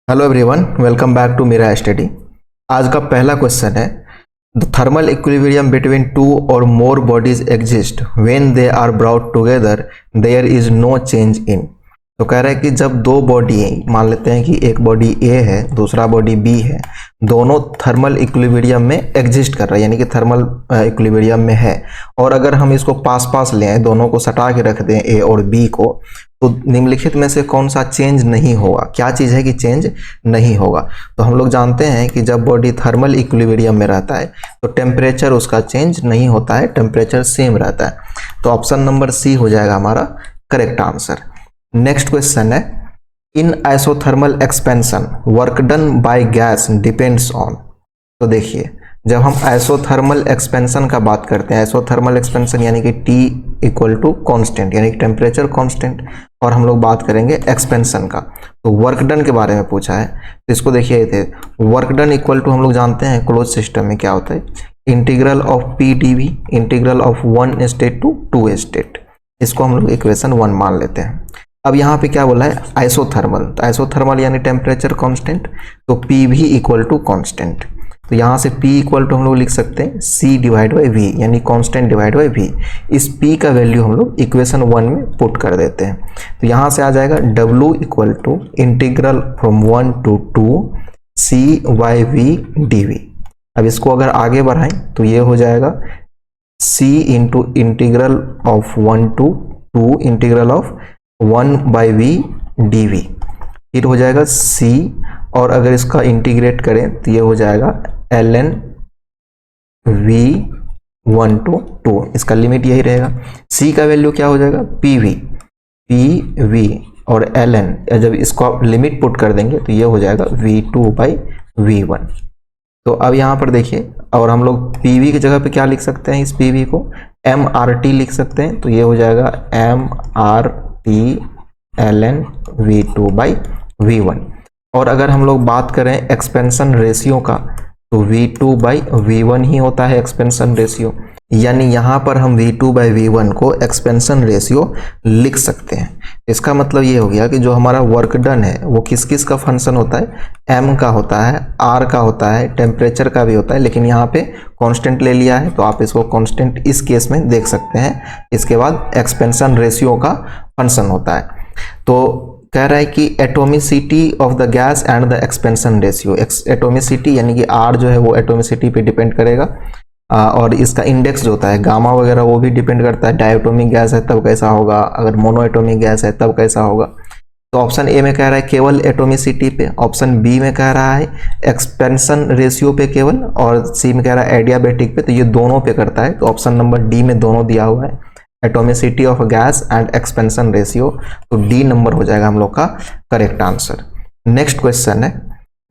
Hello everyone, welcome back to मेरा study. आज का पहला क्वेश्चन है the thermal equilibrium between two और more bodies exist when they are brought together there is no change in. तो कह रहा है कि जब दो बॉडी है, मान लेते हैं कि एक बॉडी ए है दूसरा बॉडी बी है, दोनों थर्मल इक्विलिब्रियम में एग्जिस्ट कर रहा है, यानी कि थर्मल इक्विलिब्रियम में है, और अगर हम इसको पास पास ले आए, दोनों को सटा के रख दें ए और बी को, तो निम्नलिखित में से कौन सा चेंज नहीं होगा? क्या चीज़ है कि चेंज नहीं होगा? तो हम लोग जानते हैं कि जब बॉडी थर्मल इक्विलिब्रियम में रहता है तो टेम्परेचर उसका चेंज नहीं होता है, टेम्परेचर सेम रहता है। तो ऑप्शन नंबर सी हो जाएगा हमारा करेक्ट आंसर। नेक्स्ट क्वेश्चन है in isothermal expansion work done by gas depends on. तो देखिए, जब हम आइसोथर्मल एक्सपेंशन का बात करते हैं, आइसोथर्मल एक्सपेंशन यानी कि T इक्वल टू कॉन्स्टेंट यानी कि टेम्परेचर कॉन्स्टेंट, और हम लोग बात करेंगे एक्सपेंशन का। तो वर्क डन के बारे में पूछा है, तो इसको देखिए थे वर्क डन इक्वल टू, हम लोग जानते हैं क्लोज सिस्टम में क्या होता है, integral of P D V, integral of one state to two state. इसको हम लोग इक्वेशन 1 मान लेते हैं। अब यहाँ पे क्या बोला है आइसोथर्मल, तो आइसोथर्मल यानी टेम्परेचर कांस्टेंट, तो पी भी इक्वल टू कांस्टेंट। तो यहाँ से P इक्वल टू हम लोग लिख सकते हैं C डिवाइड बाई V, यानी कांस्टेंट डिवाइड बाई V। इस P का वैल्यू हम लोग इक्वेशन 1 में पुट कर देते हैं। तो यहाँ से आ जाएगा W equal to integral from 1 to 2 C by V dV। अब इसको अगर आगे बढ़ाएं तो ये हो जाएगा C into integral of 1 to 2 integral of 1 by V dV, फिर हो जाएगा C, और अगर इसका इंटीग्रेट करें तो ये हो जाएगा ln v 1 टू 2, इसका लिमिट यही रहेगा। C का वैल्यू क्या हो जाएगा PV, और ln जब इसको आप लिमिट पुट कर देंगे तो ये हो जाएगा v2 बाई v1। तो अब यहाँ पर देखिए, और हम लोग PV की जगह पे क्या लिख सकते हैं, इस PV को mRT लिख सकते हैं, तो ये हो जाएगा mRT ln v2 by v1। और अगर हम लोग बात करें एक्सपेंशन रेशियो का, तो V2 बाई V1 ही होता है एक्सपेंशन रेशियो, यानी यहाँ पर हम V2 बाई V1 को एक्सपेंशन रेशियो लिख सकते हैं। इसका मतलब ये हो गया कि जो हमारा वर्क डन है वो किस किस का फंक्शन होता है, M का होता है, R का होता है, टेम्परेचर का भी होता है, लेकिन यहाँ पे कांस्टेंट ले लिया है तो आप इसको कांस्टेंट इस केस में देख सकते हैं। इसके बाद एक्सपेंशन रेशियो का फंक्शन होता है। तो कह रहा है कि atomicity of the gas and the expansion ratio, atomicity यानी कि R जो है वो एटोमिसिटी पे डिपेंड करेगा, और इसका इंडेक्स जो होता है गामा वगैरह वो भी डिपेंड करता है। डायटोमिक गैस है तब कैसा होगा, अगर मोनोएटोमिक गैस है तब कैसा होगा। तो ऑप्शन ए में कह रहा है केवल एटोमिसिटी पे, ऑप्शन बी में कह रहा है एक्सपेंशन रेशियो पे केवल, और सी में कह रहा है एडियाबेटिक पे। तो ये दोनों पे करता है, तो ऑप्शन नंबर डी में दोनों दिया हुआ है, atomicity of gas and expansion ratio. तो डी नंबर हो जाएगा हम लोग का करेक्ट आंसर। नेक्स्ट क्वेश्चन है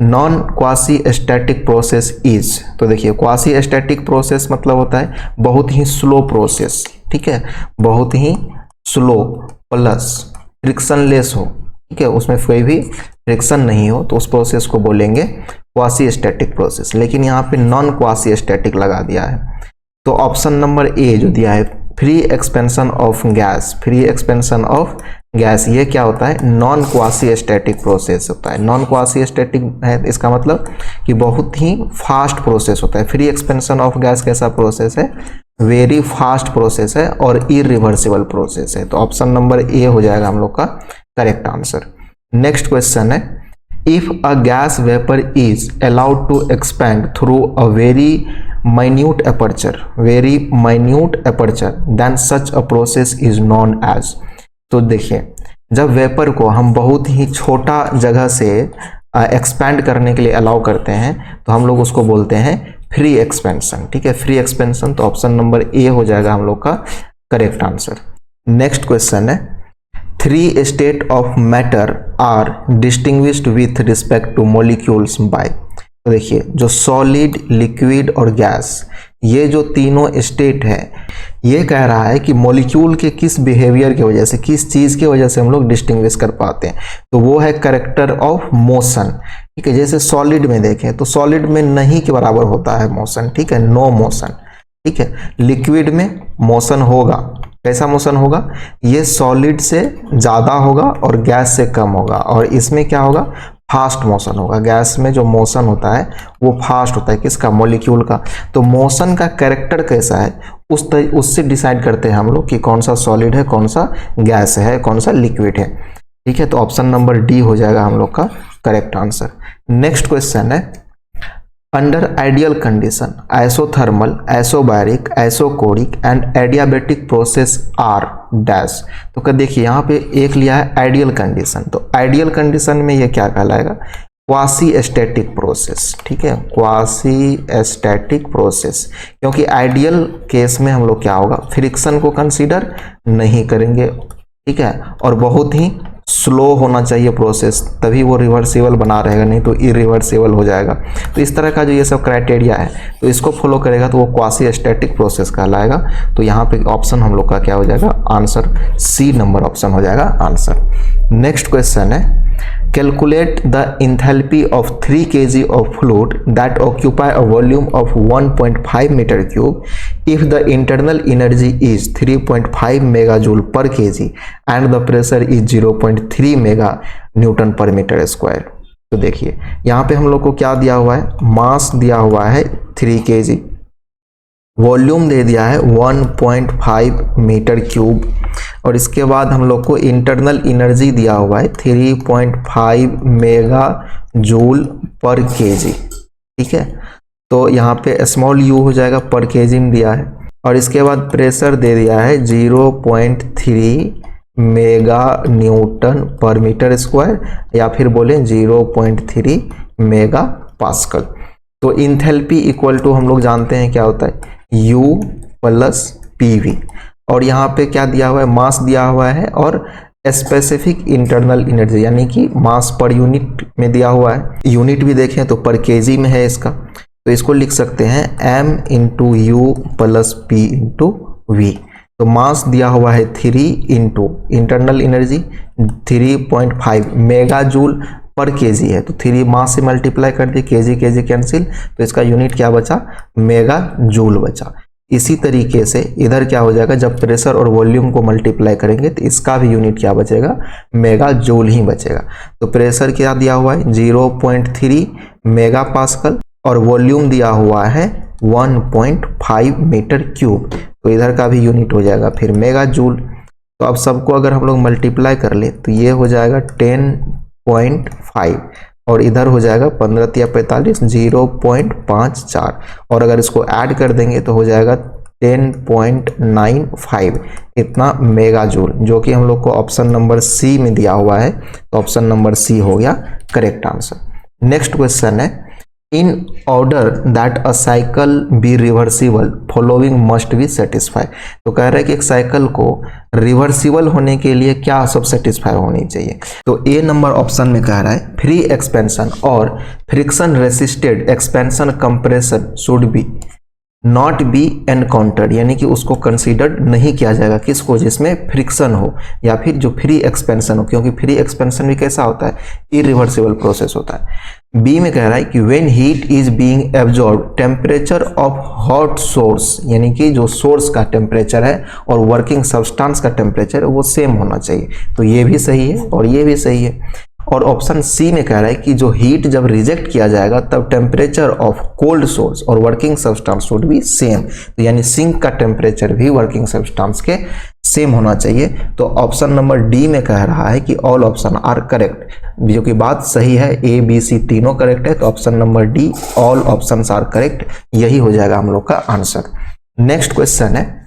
non quasi static process is. तो देखिए क्वासी स्टैटिक प्रोसेस मतलब होता है बहुत ही स्लो प्रोसेस, ठीक है, बहुत ही स्लो प्लस फ्रिक्शनलेस हो, ठीक है, उसमें कोई भी फ्रिक्शन नहीं हो, तो उस प्रोसेस को बोलेंगे क्वासी स्टैटिक प्रोसेस। लेकिन यहाँ पे नॉन क्वासी स्टैटिक लगा दिया है, तो ऑप्शन नंबर ए जो दिया है free expansion of gas, free expansion of gas, ये क्या होता है नॉन क्वासी स्टैटिक प्रोसेस होता है। नॉन क्वासी स्टैटिक है, इसका मतलब कि बहुत ही फास्ट प्रोसेस होता है। फ्री एक्सपेंशन ऑफ गैस कैसा प्रोसेस है, वेरी फास्ट प्रोसेस है और इरिवर्सिबल प्रोसेस है। तो ऑप्शन नंबर ए हो जाएगा हम लोग का करेक्ट आंसर। नेक्स्ट क्वेश्चन है if a gas vapour is allowed to expand through a very minute aperture then such a process is known as। तो देखिए जब वेपर को हम बहुत ही छोटा जगह से एक्सपैंड करने के लिए अलाउ करते हैं तो हम लोग उसको बोलते हैं फ्री एक्सपेंशन, ठीक है, फ्री एक्सपेंशन। तो ऑप्शन नंबर ए हो जाएगा हम लोग का करेक्ट आंसर। नेक्स्ट क्वेश्चन है 3 state of matter are distinguished with respect to molecules by. तो देखिए जो सॉलिड, लिक्विड और गैस, ये जो तीनों स्टेट है, ये कह रहा है कि मॉलिक्यूल के किस बिहेवियर की वजह से, किस चीज़ की वजह से हम लोग डिस्टिंग्विश कर पाते हैं। तो वो है कैरेक्टर ऑफ मोशन, ठीक है। जैसे सॉलिड में देखें तो सॉलिड में नहीं के बराबर होता है मोशन, ठीक है, नो मोशन, ठीक है। लिक्विड में मोशन होगा, कैसा मोशन होगा, ये सॉलिड से ज़्यादा होगा और गैस से कम होगा, और इसमें क्या होगा फास्ट मोशन होगा। गैस में जो मोशन होता है वो फास्ट होता है, किसका, मॉलिक्यूल का। तो मोशन का कैरेक्टर कैसा है उससे डिसाइड करते हैं हम लोग कि कौन सा सॉलिड है, कौन सा गैस है, कौन सा लिक्विड है। ठीक है, तो ऑप्शन नंबर डी हो जाएगा हम लोग का करेक्ट आंसर। नेक्स्ट क्वेश्चन है, under ideal condition isothermal, isobaric, isochoric and adiabatic process are dash. तो क्या देखिए यहाँ पे एक लिया है आइडियल कंडीशन, तो आइडियल कंडीशन में ये क्या कहलाएगा, क्वासी स्टैटिक प्रोसेस। ठीक है, क्वासी स्टैटिक प्रोसेस, क्योंकि आइडियल केस में हम लोग क्या होगा, फ्रिक्शन को कंसीडर नहीं करेंगे। ठीक है, और बहुत ही स्लो होना चाहिए प्रोसेस, तभी वो रिवर्सिबल बना रहेगा, नहीं तो इरिवर्सिबल हो जाएगा। तो इस तरह का जो ये सब क्राइटेरिया है, तो इसको फॉलो करेगा तो वो क्वासी स्टैटिक प्रोसेस कहलाएगा। तो यहाँ पे ऑप्शन हम लोग का क्या हो जाएगा, आंसर सी नंबर ऑप्शन हो जाएगा आंसर। नेक्स्ट क्वेश्चन है, calculate the enthalpy of 3 kg of fluid that occupy a volume of 1.5 meter cube if the internal energy is 3.5 megajoule per kg and the pressure is 0.3 mega newton per meter square। तो देखिए यहाँ पे हम लोग को क्या दिया हुआ है, मास दिया हुआ है 3 kg, वॉल्यूम दे दिया है 1.5 मीटर क्यूब, और इसके बाद हम लोग को इंटरनल एनर्जी दिया हुआ है 3.5 मेगा जूल पर केजी। ठीक है, तो यहाँ पे स्मॉल यू हो जाएगा, पर केजी में दिया है, और इसके बाद प्रेशर दे दिया है 0.3 मेगा न्यूटन पर मीटर स्क्वायर, या फिर बोले 0.3 मेगा पास्कल। तो इंथैल्पी इक्वल टू हम लोग जानते हैं क्या होता है, U प्लस PV, और यहाँ पे क्या दिया हुआ है, मास दिया हुआ है और स्पेसिफिक इंटरनल एनर्जी यानी कि मास पर यूनिट में दिया हुआ है। यूनिट भी देखें तो पर केजी में है इसका, तो इसको लिख सकते हैं M into you plus P into V। तो मास दिया हुआ है 3 into internal energy 3.5 mega joule पर केजी है, तो 3 मास से मल्टीप्लाई कर दिए, केजी केजी कैंसिल, तो इसका यूनिट क्या बचा, मेगा जूल बचा। इसी तरीके से इधर क्या हो जाएगा, जब प्रेशर और वॉल्यूम को मल्टीप्लाई करेंगे तो इसका भी यूनिट क्या बचेगा, मेगा जूल ही बचेगा। तो प्रेशर क्या दिया हुआ है 0.3 मेगा पास्कल, और वॉल्यूम दिया हुआ है 1.5 मीटर क्यूब, तो इधर का भी यूनिट हो जाएगा फिर मेगा जूल। तो अब सबको अगर हम लोग मल्टीप्लाई कर ले तो ये हो जाएगा 10.5, और इधर हो जाएगा 15 या 45 0.54, और अगर इसको ऐड कर देंगे तो हो जाएगा 10.95 इतना मेगा जूल, जो कि हम लोग को ऑप्शन नंबर सी में दिया हुआ है। तो ऑप्शन नंबर सी हो गया करेक्ट आंसर। नेक्स्ट क्वेश्चन है, in order that a cycle be reversible following must be satisfy. तो कह रहा है कि एक साइकिल को रिवर्सिबल होने के लिए क्या सब सेटिस्फाई होनी चाहिए। तो ए नंबर ऑप्शन में कह रहा है फ्री एक्सपेंशन और friction resisted expansion compression should be not be encountered, यानी कि उसको कंसीडर्ड नहीं किया जाएगा, किसको, जिसमें फ्रिक्शन हो या फिर जो फ्री एक्सपेंशन हो, क्योंकि फ्री एक्सपेंशन भी कैसा होता है, इरिवर्सिबल प्रोसेस होता है। बी में कह रहा है कि when heat is being absorb temperature of hot source, यानी कि जो सोर्स का टेम्परेचर है और वर्किंग सब्सटेंस का टेम्परेचर है वो सेम होना चाहिए। तो ये भी सही है और ये भी सही है। और ऑप्शन सी में कह रहा है कि जो हीट जब रिजेक्ट किया जाएगा तब टेम्परेचर ऑफ कोल्ड सोर्स और working substance should be same, तो यानी सिंक का टेम्परेचर भी वर्किंग सब्सटेंस के सेम होना चाहिए। तो ऑप्शन नंबर डी में कह रहा है कि ऑल ऑप्शन आर करेक्ट, जो कि बात सही है, ए बी सी तीनों करेक्ट है। तो option number D all options are correct, यही हो जाएगा हम लोग का आंसर। नेक्स्ट क्वेश्चन है,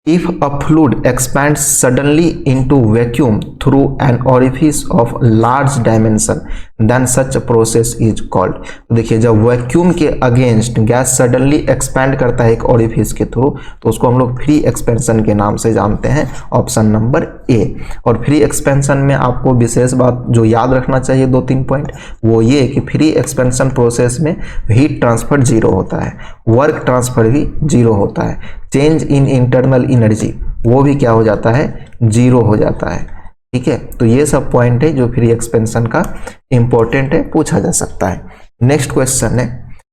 if a fluid expands suddenly into vacuum through an orifice of large dimension then such a process is called। तो देखिए जब वैक्यूम के अगेंस्ट गैस सडनली एक्सपैंड करता है एक ओरिफिस के थ्रू, तो उसको हम लोग फ्री एक्सपेंशन के नाम से जानते हैं, ऑप्शन नंबर ए। और फ्री एक्सपेंशन में आपको विशेष बात जो याद रखना चाहिए 2-3 पॉइंट, वो ये कि फ्री एक्सपेंशन प्रोसेस में हीट ट्रांसफर जीरो होता है, वर्क ट्रांसफर भी जीरो होता है, चेंज इन इंटरनल एनर्जी वो भी क्या हो जाता है, जीरो हो जाता है। ठीक है, तो ये सब पॉइंट है जो फ्री एक्सपेंशन का इंपॉर्टेंट है, पूछा जा सकता है। नेक्स्ट क्वेश्चन है,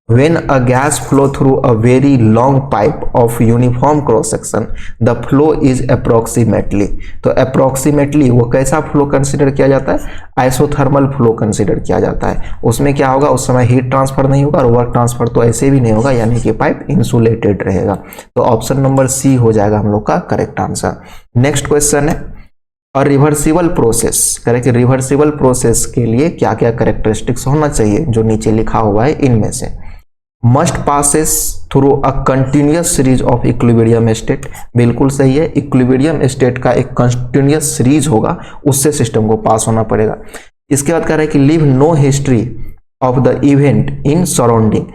When a gas flow through a very long pipe of uniform cross section, the flow is approximately, तो approximately वो कैसा फ्लो कंसिडर किया जाता है, आइसोथर्मल फ्लो कंसिडर किया जाता है। उसमें क्या होगा, उस समय हीट ट्रांसफर नहीं होगा और वर्क ट्रांसफर तो ऐसे भी नहीं होगा, यानी कि पाइप इंसुलेटेड रहेगा। तो ऑप्शन नंबर सी हो जाएगा हम लोग का करेक्ट आंसर। नेक्स्ट क्वेश्चन है, और reversible process, correct, reversible process के लिए क्या क्या कैरेक्टरिस्टिक्स होना चाहिए, जो नीचे लिखा हुआ है इनमें से। Must passes through a continuous series of equilibrium state, बिल्कुल सही है, इक्विलिब्रियम स्टेट का एक कंटिन्यूअस सीरीज होगा, उससे सिस्टम को पास होना पड़ेगा। इसके बाद कह रहा है कि leave no history of the event in surrounding,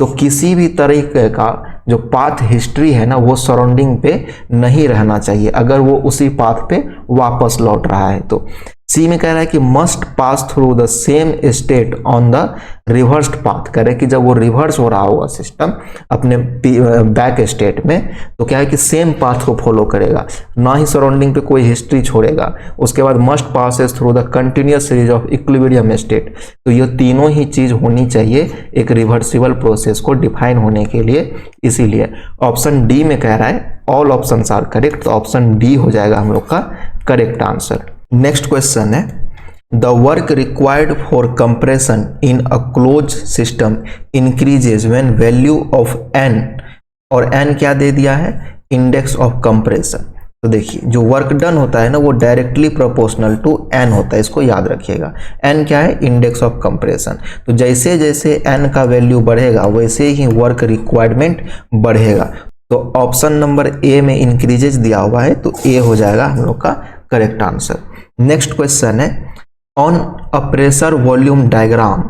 तो किसी भी तरीके का जो पाथ हिस्ट्री है ना, वो सराउंडिंग पे नहीं रहना चाहिए अगर वो उसी पाथ पे वापस लौट रहा है। तो सी में कह रहा है कि must pass through the same state on the reversed path, कह रहे कि जब वो रिवर्स हो रहा होगा सिस्टम अपने बैक स्टेट में, तो क्या है कि सेम पाथ को फॉलो करेगा, ना ही सराउंडिंग पे कोई हिस्ट्री छोड़ेगा। उसके बाद must passes through the continuous series of equilibrium state, तो ये तीनों ही चीज होनी चाहिए एक रिवर्सिबल प्रोसेस को डिफाइन होने के लिए। इसीलिए ऑप्शन डी में कह रहा है ऑल ऑप्शंस आर करेक्ट, तो ऑप्शन डी हो जाएगा हम लोग का करेक्ट आंसर। नेक्स्ट क्वेश्चन है, the work required for compression in a close system increases when value of N, और एन क्या दे दिया है, इंडेक्स ऑफ कंप्रेशन। तो देखिए जो वर्क डन होता है ना, वो डायरेक्टली प्रोपोर्शनल टू एन होता है, इसको याद रखिएगा। एन क्या है, इंडेक्स ऑफ कंप्रेशन। तो जैसे जैसे एन का वैल्यू बढ़ेगा वैसे ही वर्क रिक्वायरमेंट बढ़ेगा। तो ऑप्शन नंबर ए में इंक्रीजेज दिया हुआ है, तो ए हो जाएगा हम लोग का करेक्ट आंसर। नेक्स्ट क्वेश्चन है, on a pressure volume diagram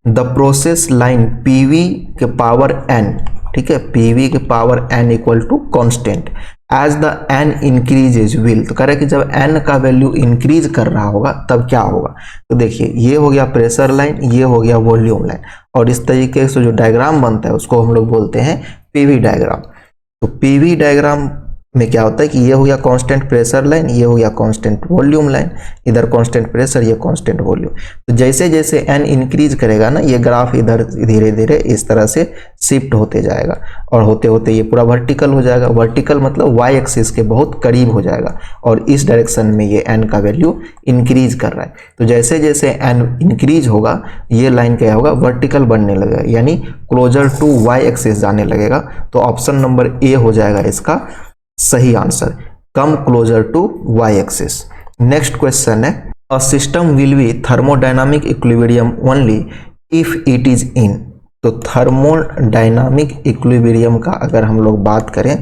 the process line PV के पावर एन, ठीक है, पीवी के power n equal to constant as the n increases will, तो कह रहे कि जब एन का वैल्यू इंक्रीज कर रहा होगा तब क्या होगा। तो देखिए ये हो गया प्रेशर लाइन, ये हो गया वॉल्यूम लाइन, और इस तरीके से जो डायग्राम बनता है उसको हम लोग बोलते हैं पीवी डायग्राम। तो पीवी डायग्राम में क्या होता है कि ये हो गया कांस्टेंट प्रेशर लाइन, ये हो गया कांस्टेंट वॉल्यूम लाइन, इधर कांस्टेंट प्रेशर, ये कांस्टेंट वॉल्यूम। तो जैसे जैसे एन इंक्रीज करेगा ना, ये ग्राफ इधर धीरे धीरे इस तरह से शिफ्ट होते जाएगा, और होते होते ये पूरा वर्टिकल हो जाएगा। वर्टिकल मतलब वाई एक्सिस के बहुत करीब हो जाएगा, और इस डायरेक्शन में ये एन का वैल्यू इंक्रीज कर रहा है। तो जैसे जैसे एन इंक्रीज होगा, ये लाइन क्या होगा, वर्टिकल बनने लगेगा, यानी क्लोजर टू वाई एक्सिस जाने लगेगा। तो ऑप्शन नंबर ए हो जाएगा इसका सही answer, come closer to Y axis. Next question है, a system will be thermodynamic equilibrium only if it is in, तो थर्मोडायनामिक इक्विलिब्रियम का अगर हम लोग बात करें,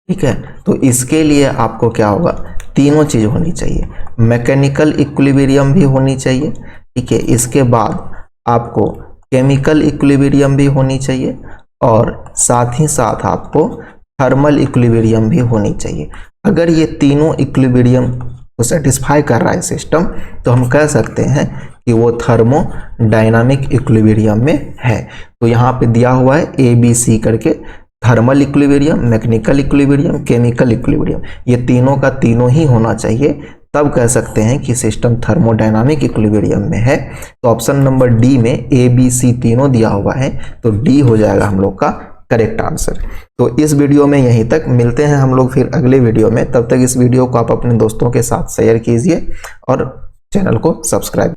ठीक है, तो इसके लिए आपको क्या होगा, तीनों चीज होनी चाहिए। मैकेनिकल इक्विलिब्रियम भी होनी चाहिए, ठीक है, इसके बाद आपको केमिकल इक्विलिब्रियम भी होनी चाहिए, और साथ ही साथ आपको थर्मल इक्विलिब्रियम भी होनी चाहिए। अगर ये तीनों इक्विलिब्रियम को सेटिस्फाई कर रहा है सिस्टम, तो हम कह सकते हैं कि वो थर्मोडायनामिक इक्विलिब्रियम में है। तो यहाँ पे दिया हुआ है ए बी सी करके, thermal equilibrium, mechanical equilibrium, chemical equilibrium, ये तीनों का तीनों ही होना चाहिए, तब कह सकते हैं कि सिस्टम थर्मोडायनामिक इक्विलिब्रियम में है। तो ऑप्शन नंबर डी में ए बी सी तीनों दिया हुआ है, तो डी हो जाएगा हम लोग का करेक्ट आंसर। तो इस वीडियो में यहीं तक, मिलते हैं हम लोग फिर अगले वीडियो में। तब तक इस वीडियो को आप अपने दोस्तों के साथ शेयर कीजिए और चैनल को सब्सक्राइब